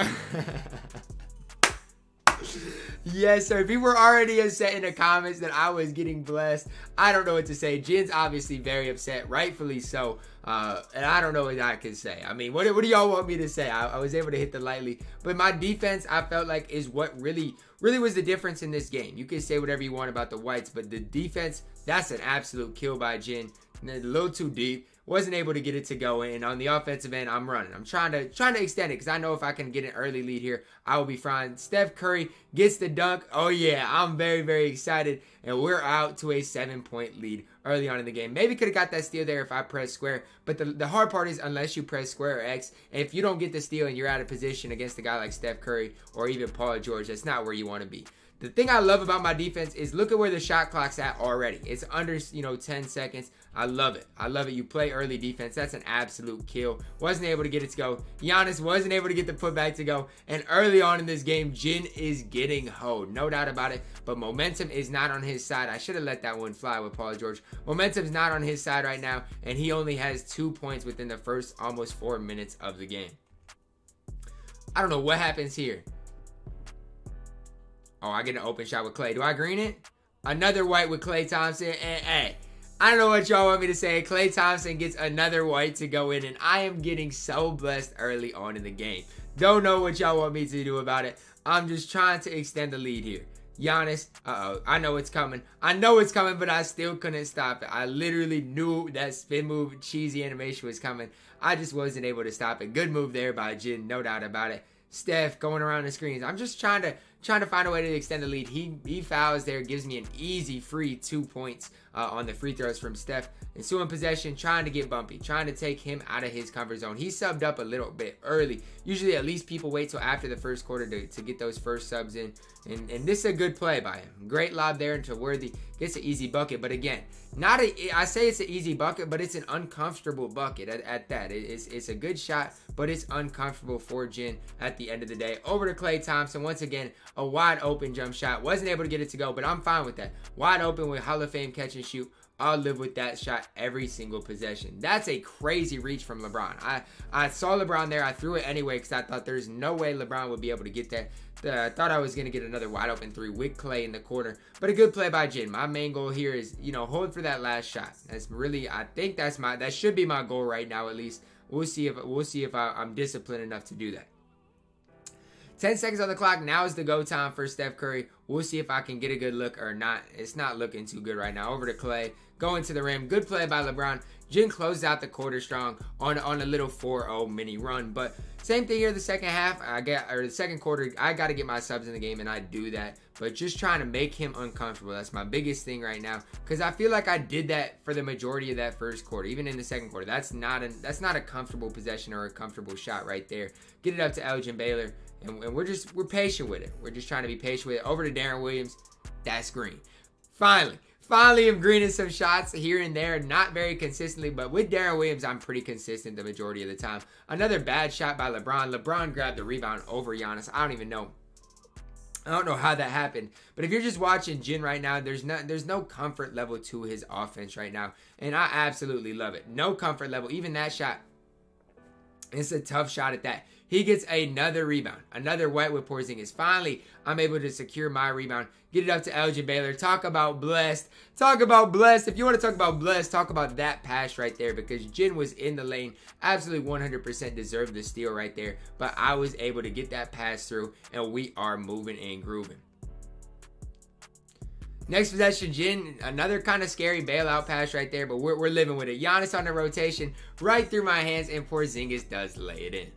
Yes, sir. People were already upset in the comments that I was getting blessed. I don't know what to say. Jin's obviously very upset, rightfully so. And I don't know what I can say. I mean, what do y'all want me to say? I was able to hit the lightly, but my defense, I felt like, is what really was the difference in this game. You can say whatever you want about the whites, but the defense, that's an absolute kill by Jin. A little too deep. Wasn't able to get it to go in. On the offensive end, I'm running. I'm trying to extend it because I know if I can get an early lead here, I will be fine. Steph Curry gets the dunk. Oh yeah, I'm very, very excited. And we're out to a 7-point lead early on in the game. Maybe could have got that steal there if I pressed square. But the hard part is unless you press square or X, and if you don't get the steal and you're out of position against a guy like Steph Curry or even Paul George, that's not where you want to be. The thing I love about my defense is look at where the shot clock's at already. It's under, 10 seconds. I love it. I love it. You play early defense. That's an absolute kill. Wasn't able to get it to go. Giannis wasn't able to get the putback to go. And early on in this game, Jin is getting hoed. No doubt about it. But momentum is not on his side. I should have let that one fly with Paul George. Momentum's not on his side right now. And he only has 2 points within the first almost 4 minutes of the game. I don't know what happens here. Oh, I get an open shot with Clay. Do I green it? Another white with Klay Thompson. And hey, I don't know what y'all want me to say. Klay Thompson gets another white to go in, and I am getting so blessed early on in the game. Don't know what y'all want me to do about it. I'm just trying to extend the lead here. Giannis, I know it's coming. I know it's coming, but I still couldn't stop it. I literally knew that spin move, cheesy animation was coming. I just wasn't able to stop it. Good move there by JIN, no doubt about it. Steph going around the screens. I'm just trying to find a way to extend the lead. He fouls there, gives me an easy free 2 points on the free throws from Steph. Ensuing possession, trying to get bumpy, trying to take him out of his comfort zone. He subbed up a little bit early. Usually at least people wait till after the first quarter to get those first subs in. And this is a good play by him. Great lob there into Worthy. Gets an easy bucket. But again, I say it's an easy bucket, but it's an uncomfortable bucket at that. It's a good shot, but it's uncomfortable for JIN at the end of the day. Over to Klay Thompson. Once again, a wide open jump shot. Wasn't able to get it to go, but I'm fine with that. Wide open with Hall of Fame catch and shoot. I'll live with that shot every single possession. That's a crazy reach from LeBron. I saw LeBron there. I threw it anyway because I thought there's no way LeBron would be able to get that. I thought I was going to get another wide open three with Klay in the corner. But a good play by JIN. My main goal here is, hold for that last shot. That's really, I think that should be my goal right now at least. We'll see if I'm disciplined enough to do that. 10 seconds on the clock. Now is the go time for Steph Curry. We'll see if I can get a good look or not. It's not looking too good right now. Over to Klay. Going to the rim. Good play by LeBron. JIN closed out the quarter strong on a little 4-0 mini run. But same thing here the second half. The second quarter, I got to get my subs in the game, and I do that. But just trying to make him uncomfortable. That's my biggest thing right now. Because I feel like I did that for the majority of that first quarter. Even in the second quarter. That's not a comfortable possession or a comfortable shot right there. Get it up to Elgin Baylor. And we're patient with it. We're just trying to be patient with it. Over to Darren Williams. That's green. Finally, I'm greening some shots here and there. Not very consistently, but with Darren Williams, I'm pretty consistent the majority of the time. Another bad shot by LeBron. LeBron grabbed the rebound over Giannis. I don't know how that happened. But if you're just watching JIN right now, there's no comfort level to his offense right now. And I absolutely love it. No comfort level. Even that shot, it's a tough shot at that. He gets another rebound. Another white with Porzingis. Finally, I'm able to secure my rebound. Get it up to Elgin Baylor. Talk about blessed. Talk about blessed. If you want to talk about blessed, talk about that pass right there. Because JIN was in the lane. Absolutely 100% deserved the steal right there. But I was able to get that pass through. And we are moving and grooving. Next possession, JIN, another kind of scary bailout pass right there. But we're living with it. Giannis on the rotation. Right through my hands. And Porzingis does lay it in.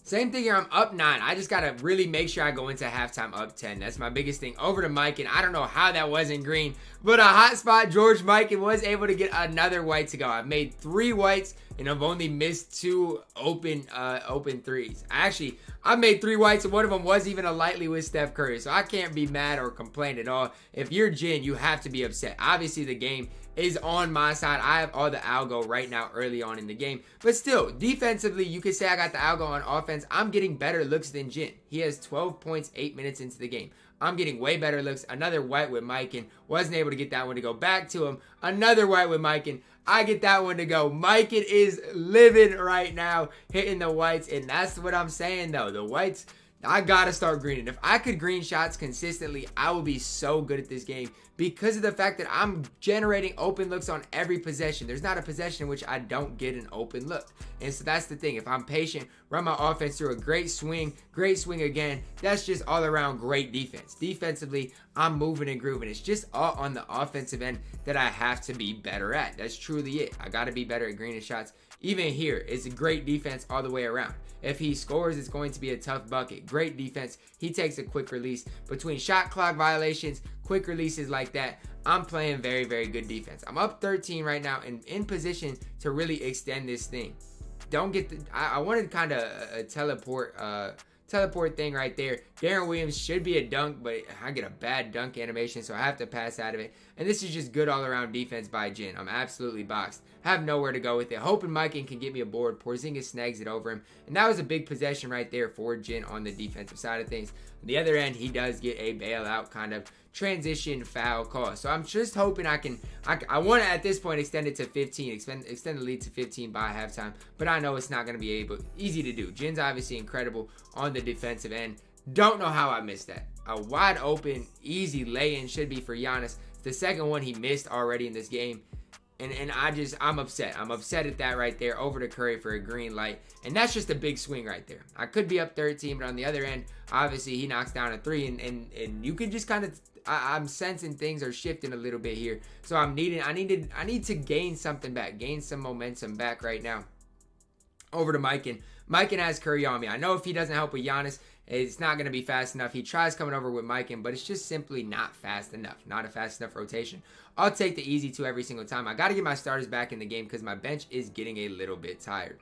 Same thing here, I'm up 9. I just got to really make sure I go into halftime up 10. That's my biggest thing. Over to Mike, and I don't know how that wasn't green, but a hot spot, George Mikan was able to get another white to go. I've made 3 whites, and I've only missed 2 open threes. Actually, I made 3 whites, and one of them was even a lightly with Steph Curry, so I can't be mad or complain at all. If you're JIN, you have to be upset. Obviously, the game is on my side. I have all the algo right now early on in the game. But still, defensively, you could say I got the algo on offense. I'm getting better looks than JIN. He has 12 points, 8 minutes into the game. I'm getting way better looks. Another white with Mikan. Wasn't able to get that one to go. Back to him. Another white with Mikan. I get that one to go. Mikan is living right now, hitting the whites. And that's what I'm saying, though. The whites, I got to start greening. If I could green shots consistently, I would be so good at this game. Because of the fact that I'm generating open looks on every possession. There's not a possession in which I don't get an open look. And so that's the thing. If I'm patient, run my offense through a great swing again, that's just all around great defense. Defensively, I'm moving and grooving. It's just all on the offensive end that I have to be better at. That's truly it. I got to be better at greening shots. Even here, it's a great defense all the way around. If he scores, it's going to be a tough bucket. Great defense. He takes a quick release. Between shot clock violations, quick releases like that, I'm playing very, very good defense. I'm up 13 right now and in position to really extend this thing. Don't get the... I wanted kind of a teleport thing right there. Darren Williams should be a dunk, but I get a bad dunk animation, so I have to pass out of it. And this is just good all-around defense by JIN. I'm absolutely boxed. Have nowhere to go with it. Hoping Mikan can get me a board. Porzingis snags it over him. And that was a big possession right there for JIN on the defensive side of things. On the other end, he does get a bailout kind of transition foul call. So I'm just hoping I want to at this point extend it to 15, extend the lead to 15 by halftime. But I know it's not going to be easy to do. JIN's obviously incredible on the defensive end. Don't know how I missed that. A wide open, easy lay-in should be for Giannis. The second one he missed already in this game. And I'm upset. I'm upset at that right there. Over to Curry for a green light. And that's just a big swing right there. I could be up 13, but on the other end, obviously he knocks down a 3. And you can just kind of, I'm sensing things are shifting a little bit here. So I need to gain something back. Gain some momentum back right now. Over to Mykin. Mykin has Curry on me. I know if he doesn't help with Giannis, it's not going to be fast enough. He tries coming over with Mykin, but it's just simply not fast enough. Not a fast enough rotation. I'll take the easy 2 every single time. I got to get my starters back in the game because my bench is getting a little bit tired.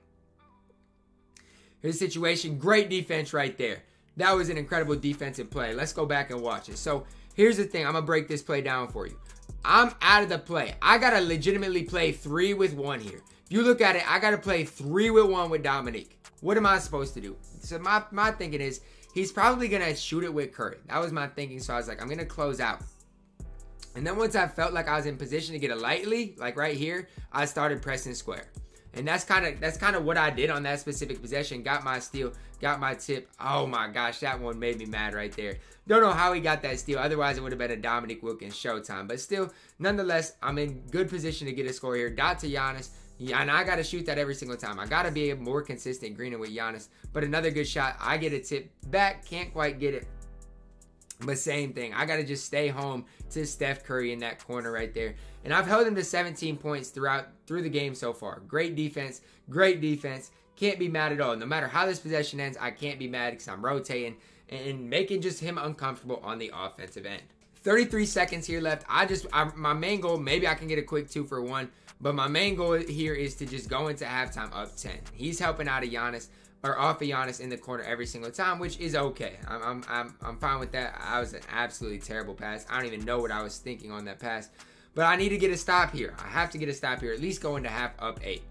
Here's the situation. Great defense right there. That was an incredible defensive play. Let's go back and watch it. So here's the thing. I'm going to break this play down for you. I'm out of the play. I got to legitimately play 3 with 1 here. If you look at it, I got to play 3 with 1 with Dominique. What am I supposed to do? So my thinking is he's probably going to shoot it with Curry. That was my thinking. So I was like, I'm going to close out. And then once I felt like I was in position to get a light lead, like right here, I started pressing square. And that's kind of what I did on that specific possession. Got my steal, got my tip. Oh my gosh, that one made me mad right there. Don't know how he got that steal. Otherwise, it would have been a Dominique Wilkins showtime. But still, nonetheless, I'm in good position to get a score here. Dot to Giannis. Yeah, and I got to shoot that every single time. I got to be more consistent greening with Giannis. But another good shot. I get a tip back. Can't quite get it. But same thing. I got to just stay home to Steph Curry in that corner right there. And I've held him to 17 points through the game so far. Great defense. Great defense. Can't be mad at all. No matter how this possession ends, I can't be mad because I'm rotating and making just him uncomfortable on the offensive end. 33 seconds here left. My main goal, maybe I can get a quick 2 for 1. But my main goal here is to just go into halftime up 10. He's helping out of Giannis. Or off of Giannis in the corner every single time, which is okay. I'm fine with that. I was an absolutely terrible pass. I don't even know what I was thinking on that pass. But I need to get a stop here. I have to get a stop here. At least go into half up 8.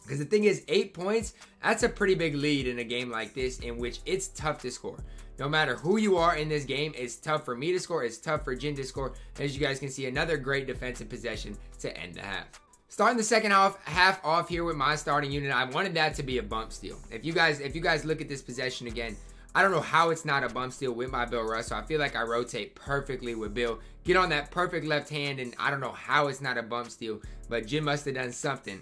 Because the thing is, 8 points, that's a pretty big lead in a game like this in which it's tough to score. No matter who you are in this game, it's tough for me to score. It's tough for Jin to score. As you guys can see, another great defensive possession to end the half. Starting the second half off here with my starting unit, I wanted that to be a bump steal. If you guys look at this possession again, I don't know how it's not a bump steal with my Bill Russell. I feel like I rotate perfectly with Bill. Get on that perfect left hand, and I don't know how it's not a bump steal, but Jim must have done something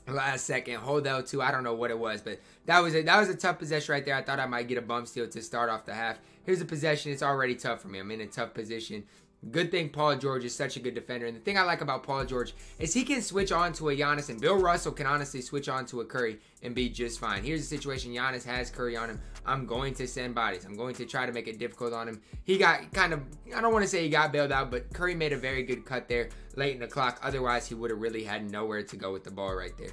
last second. Hold L2, I don't know what it was, but that was a tough possession right there. I thought I might get a bump steal to start off the half. Here's a possession. It's already tough for me. I'm in a tough position. Good thing Paul George is such a good defender. And the thing I like about Paul George is he can switch on to a Giannis, and Bill Russell can honestly switch on to a Curry and be just fine. Here's the situation. Giannis has Curry on him. I'm going to send bodies. I'm going to try to make it difficult on him. He got kind of, I don't want to say he got bailed out, but Curry made a very good cut there late in the clock. Otherwise, he would have really had nowhere to go with the ball right there.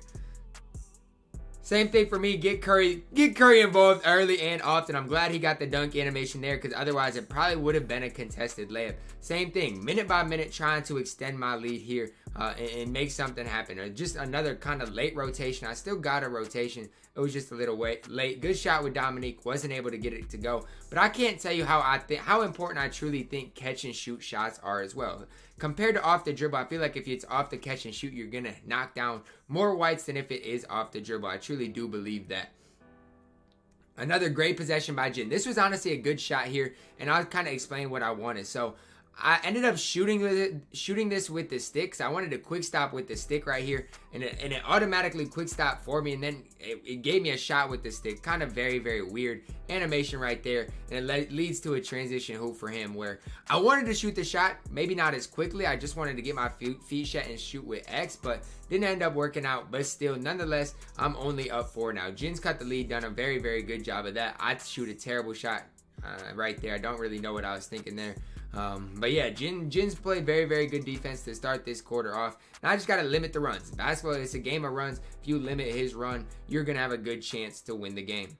Same thing for me. Get Curry involved early and often. I'm glad he got the dunk animation there because otherwise it probably would have been a contested layup. Same thing, minute by minute, trying to extend my lead here and make something happen. Or just another kind of late rotation. I still got a rotation. It was just a little late. Good shot with Dominique. Wasn't able to get it to go. But I can't tell you how important I truly think catch and shoot shots are as well. Compared to off the dribble, I feel like if it's off the catch and shoot, you're going to knock down more whites than if it is off the dribble. I truly do believe that. Another great possession by Jin. This was honestly a good shot here, and I'll kind of explain what I wanted. So I ended up shooting this with the stick. So I wanted a quick stop with the stick right here, and it automatically quick stopped for me, and then it gave me a shot with the stick. Kind of very, very weird animation right there, and it leads to a transition hoop for him where I wanted to shoot the shot, maybe not as quickly. I just wanted to get my feet shut and shoot with X, but didn't end up working out. But still, nonetheless, I'm only up 4 now. Jin's cut the lead, done a very, very good job of that. I shoot a terrible shot right there. I don't really know what I was thinking there. But yeah, Jin's played very, very good defense to start this quarter off. And I just got to limit the runs. Basketball is a game of runs. If you limit his run, you're going to have a good chance to win the game.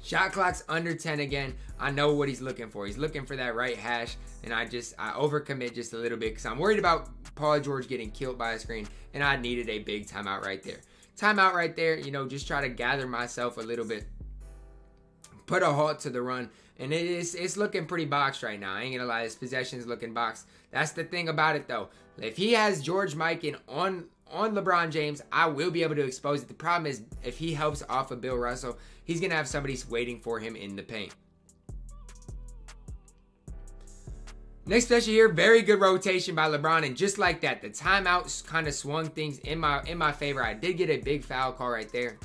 Shot clock's under 10 again. I know what he's looking for. He's looking for that right hash. And I overcommit just a little bit because I'm worried about Paul George getting killed by a screen. And I needed a big timeout right there. Timeout right there, you know, just try to gather myself a little bit. Put a halt to the run. And it's looking pretty boxed right now. I ain't gonna lie, his possession's looking boxed. That's the thing about it though. If he has George Mikan on on LeBron James, I will be able to expose it. The problem is if he helps off of Bill Russell, he's going to have somebody waiting for him in the paint. Next possession here, very good rotation by LeBron, and just like that, the timeouts kind of swung things in my favor. I did get a big foul call right there.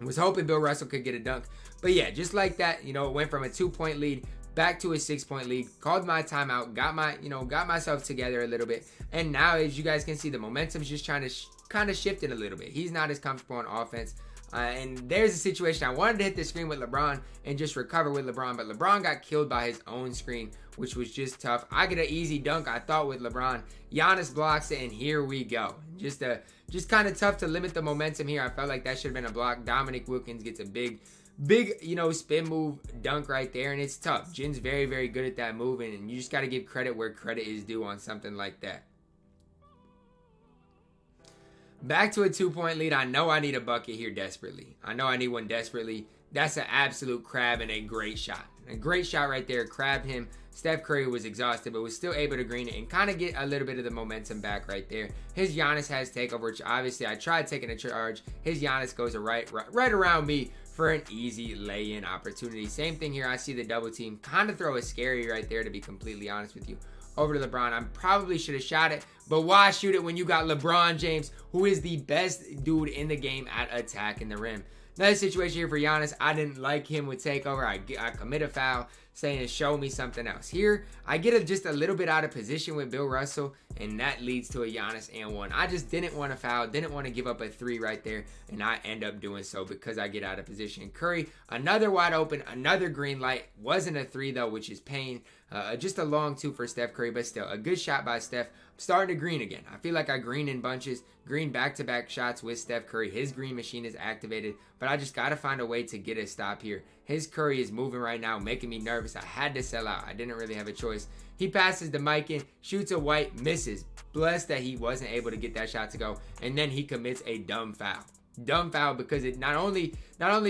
I was hoping Bill Russell could get a dunk, but yeah, just like that, you know, it went from a 2-point lead back to a 6-point lead. Called my timeout, got myself together a little bit, and now as you guys can see, the momentum's just trying to kind of shift it a little bit. He's not as comfortable on offense. And there's a situation. I wanted to hit the screen with LeBron and just recover with LeBron, but LeBron got killed by his own screen, which was just tough. I get an easy dunk, I thought, with LeBron. Giannis blocks it, and here we go. Just kind of tough to limit the momentum here. I felt like that should have been a block. Dominique Wilkins gets a big, you know, spin move dunk right there, and it's tough. Jin's very, very good at that move, and you just got to give credit where credit is due on something like that. Back to a 2-point lead. I know I need a bucket here desperately. I know I need one desperately. That's an absolute crab and a great shot. A great shot right there. Crabbed him. Steph Curry was exhausted, but was still able to green it and kind of get a little bit of the momentum back right there. His Giannis has takeover, which obviously I tried taking a charge. His Giannis goes right around me for an easy lay-in opportunity. Same thing here. I see the double team. Kind of throw a scary right there, to be completely honest with you. Over to LeBron. I probably should have shot it, but why shoot it when you got LeBron James, who is the best dude in the game at attacking the rim? Another situation here for Giannis. I didn't like him with takeover. I commit a foul, saying to show me something else. Here, I get just a little bit out of position with Bill Russell, and that leads to a Giannis and one. I just didn't want to foul, didn't want to give up a 3 right there, and I end up doing so because I get out of position. Curry, another wide open, another green light. Wasn't a 3 though, which is pain. Just a long 2 for Steph Curry, but still a good shot by Steph. I'm starting to green again. I feel like I green in bunches, green back-to-back shots with Steph Curry. His green machine is activated, but I just got to find a way to get a stop here. His Curry is moving right now, making me nervous. I had to sell out. I didn't really have a choice. He passes to Mike in, shoots a white, misses. Blessed that he wasn't able to get that shot to go, and then he commits a dumb foul. Dumb foul because it not only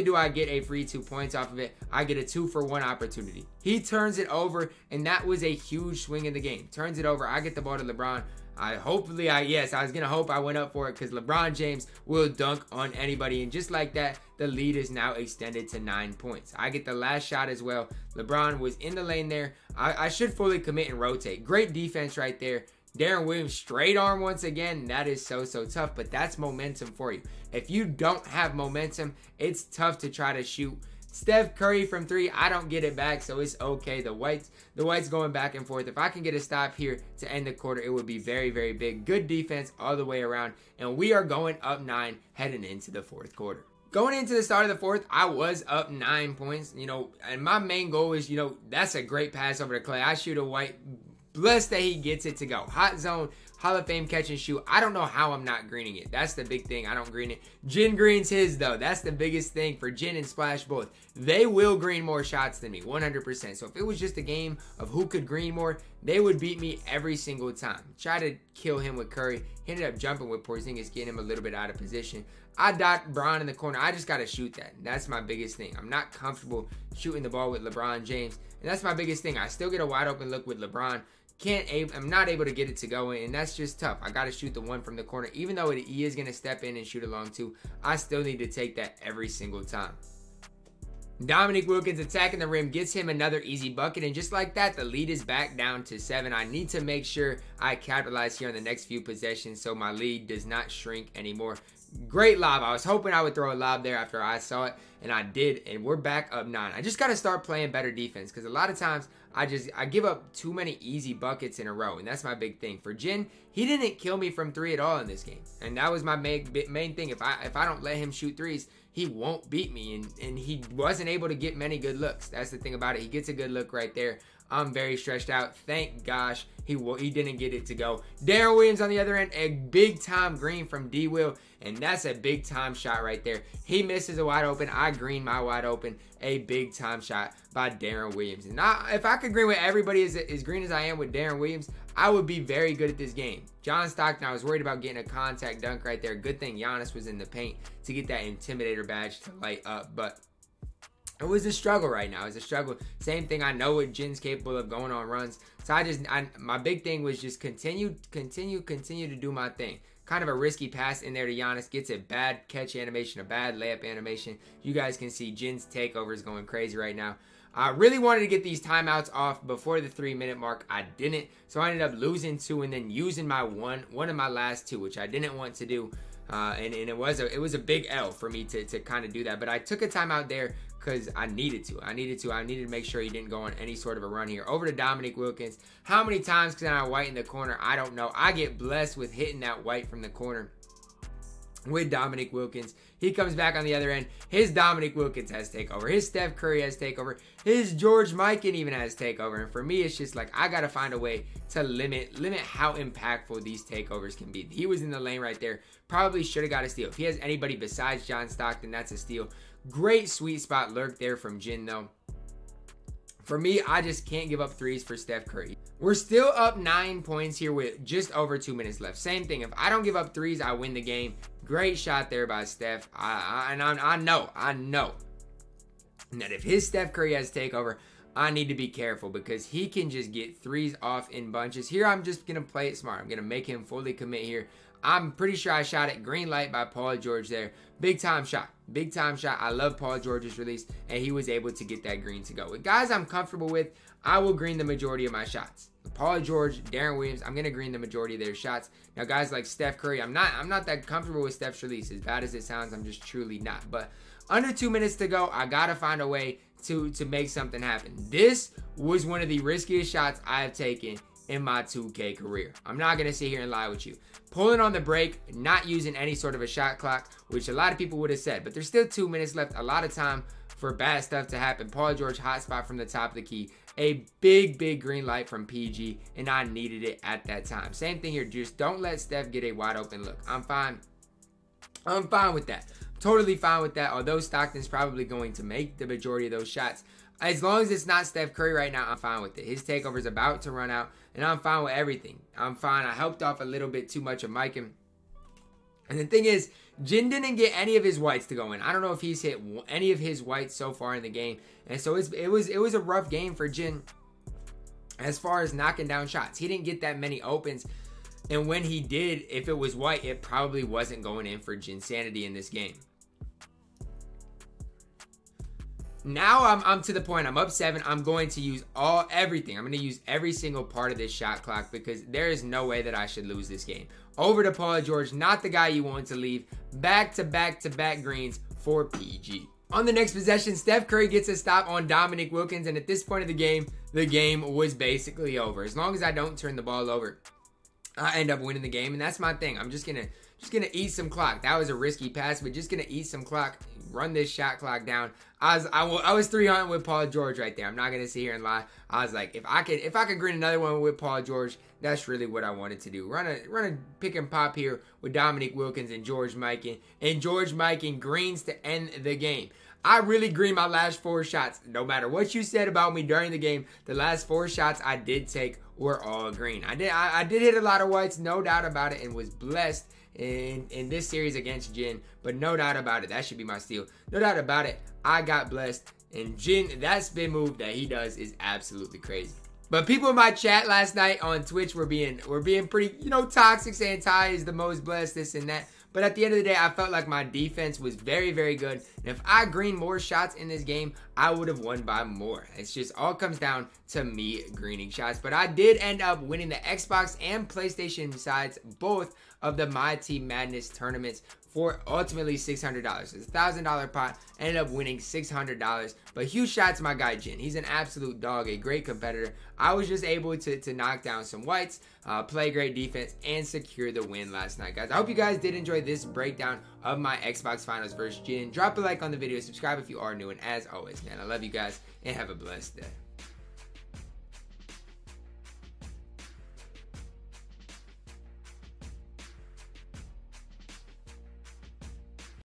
do I get a free 2 points off of it, I get a 2-for-1 opportunity. He turns it over, and that was a huge swing in the game. Turns it over. I get the ball to LeBron. I was gonna hope I went up for it because LeBron James will dunk on anybody, and just like that, the lead is now extended to 9 points. I get the last shot as well. LeBron was in the lane there. I should fully commit and rotate. Great defense right there. Darren Williams straight arm once again. That is so tough, but that's momentum for you. If you don't have momentum, it's tough to try to shoot. Steph Curry from 3, I don't get it back, so it's okay. The whites going back and forth. If I can get a stop here to end the quarter, it would be very, very big. Good defense all the way around, and we are going up 9 heading into the 4th quarter. Going into the start of the 4th, I was up 9 points, you know, and my main goal is, you know, that's a great pass over to Clay. I shoot a white. Blessed that he gets it to go. Hot zone, Hall of Fame catch and shoot. I don't know how I'm not greening it. That's the big thing. I don't green it. Jin greens his though. That's the biggest thing for Jin and Splash both. They will green more shots than me, 100%. So if it was just a game of who could green more, they would beat me every single time. Try to kill him with Curry. He ended up jumping with Porzingis, getting him a little bit out of position. I dot Braun in the corner. I just got to shoot that. That's my biggest thing. I'm not comfortable shooting the ball with LeBron James. And that's my biggest thing. I still get a wide open look with LeBron. I'm not able to get it to go in, and that's just tough. I got to shoot the one from the corner. Even though he is going to step in and shoot a long 2, I still need to take that every single time. Dominique Wilkins attacking the rim, gets him another easy bucket, and just like that, the lead is back down to 7. I need to make sure I capitalize here on the next few possessions so my lead does not shrink anymore. Great lob. I was hoping I would throw a lob there after I saw it, and I did, and we're back up 9. I just got to start playing better defense because a lot of times I give up too many easy buckets in a row, and that's my big thing. For Jin, he didn't kill me from 3 at all in this game, and that was my main thing. If I don't let him shoot 3s, he won't beat me, and he wasn't able to get many good looks. That's the thing about it. He gets a good look right there. I'm very stretched out. Thank gosh he didn't get it to go. Darren Williams on the other end, a big time green from D Will, and that's a big time shot right there. He misses a wide open. I green my wide open. A big time shot by Darren Williams. And if I could green with everybody as green as I am with Darren Williams, I would be very good at this game. John Stockton, I was worried about getting a contact dunk right there. Good thing Giannis was in the paint to get that Intimidator badge to light up, but it was a struggle right now. It's a struggle. Same thing. I know what Jin's capable of going on runs. So my big thing was just continue to do my thing. kind of a risky pass in there to Giannis. Gets a bad catch animation, a bad layup animation. You guys can see Jin's takeover is going crazy right now. I really wanted to get these timeouts off before the 3-minute mark. I didn't, so I ended up losing 2 and then using my one of my last 2, which I didn't want to do. And it was a big L for me to kind of do that. But I took a timeout there because I needed to. I needed to make sure he didn't go on any sort of a run here. Over to Dominique Wilkins. How many times can I white in the corner? I don't know. I get blessed with hitting that white from the corner with Dominique Wilkins. He comes back on the other end. His Dominique Wilkins has takeover. His Steph Curry has takeover. His George Mikan even has takeover. And for me, it's just like I got to find a way to limit how impactful these takeovers can be. He was in the lane right there. Probably should have got a steal. If he has anybody besides John Stockton, that's a steal. Great sweet spot lurk there from Jin, though. For me, I just can't give up threes for Steph Curry. We're still up 9 points here with just over 2 minutes left. Same thing. If I don't give up threes, I win the game. Great shot there by Steph. I know that if his Steph Curry has takeover, I need to be careful because he can just get threes off in bunches. Here, I'm just going to play it smart. I'm going to make him fully commit here. I'm pretty sure I shot it. Green light by Paul George there. Big time shot. Big time shot. I love Paul George's release, and he was able to get that green to go. With guys I'm comfortable with, I will green the majority of my shots. Paul George, Darren Williams, I'm going to green the majority of their shots. Now, guys like Steph Curry, I'm not that comfortable with Steph's release. As bad as it sounds, I'm just truly not. But under 2 minutes to go, I got to find a way to make something happen. This was one of the riskiest shots I have taken in my 2K career. I'm not going to sit here and lie with you. Pulling on the break, not using any sort of a shot clock, which a lot of people would have said. But there's still 2 minutes left. A lot of time for bad stuff to happen. Paul George, hot spot from the top of the key. A big green light from PG, and I needed it at that time. Same thing here. Just don't let Steph get a wide open look. I'm fine. I'm fine with that. Totally fine with that. Although Stockton's probably going to make the majority of those shots. As long as it's not Steph Curry right now, I'm fine with it. His takeover is about to run out, and I'm fine with everything. I'm fine. I helped off a little bit too much of Mikan. And the thing is, Jin didn't get any of his whites to go in. I don't know if he's hit any of his whites so far in the game. And so it was a rough game for Jin as far as knocking down shots. He didn't get that many opens. And when he did, if it was white, it probably wasn't going in for Jinsanity in this game. Now I'm to the point. I'm up 7. I'm going to use everything. I'm going to use every single part of this shot clock because there is no way that I should lose this game. Over to Paul George, not the guy you want to leave. Back to back greens for PG. On the next possession, Steph Curry gets a stop on Dominique Wilkins, and at this point of the game was basically over. As long as I don't turn the ball over, I end up winning the game, and that's my thing. I'm just gonna eat some clock. That was a risky pass, but just gonna eat some clock, run this shot clock down. I was 300 with Paul George right there. I'm not gonna sit here and lie. I was like, if I could green another one with Paul George, that's really what I wanted to do. Run a pick and pop here with Dominique Wilkins and George Mikan, and George Mikan greens to end the game. I really greened my last 4 shots. No matter what you said about me during the game, the last 4 shots I did take were all green. I did hit a lot of whites, no doubt about it, and was blessed in this series against Jin, but no doubt about it, that should be my steal. No doubt about it, I got blessed, and Jin, that spin move that he does is absolutely crazy. But people in my chat last night on Twitch were being pretty, toxic, saying Ty is the most blessed, this and that. But at the end of the day, I felt like my defense was very good. And if I greened more shots in this game, I would have won by more. It's just all comes down to me greening shots. But I did end up winning the Xbox and PlayStation sides, both of the MyTeam Madness tournaments, for ultimately $600. It's a $1,000 pot. Ended up winning $600. But huge shout to my guy Jin. He's an absolute dog, a great competitor. I was just able to knock down some whites, play great defense, and secure the win last night, guys. I hope you guys did enjoy this breakdown of my Xbox Finals versus Jin. Drop a like on the video, subscribe if you are new, and as always, man, I love you guys, and have a blessed day.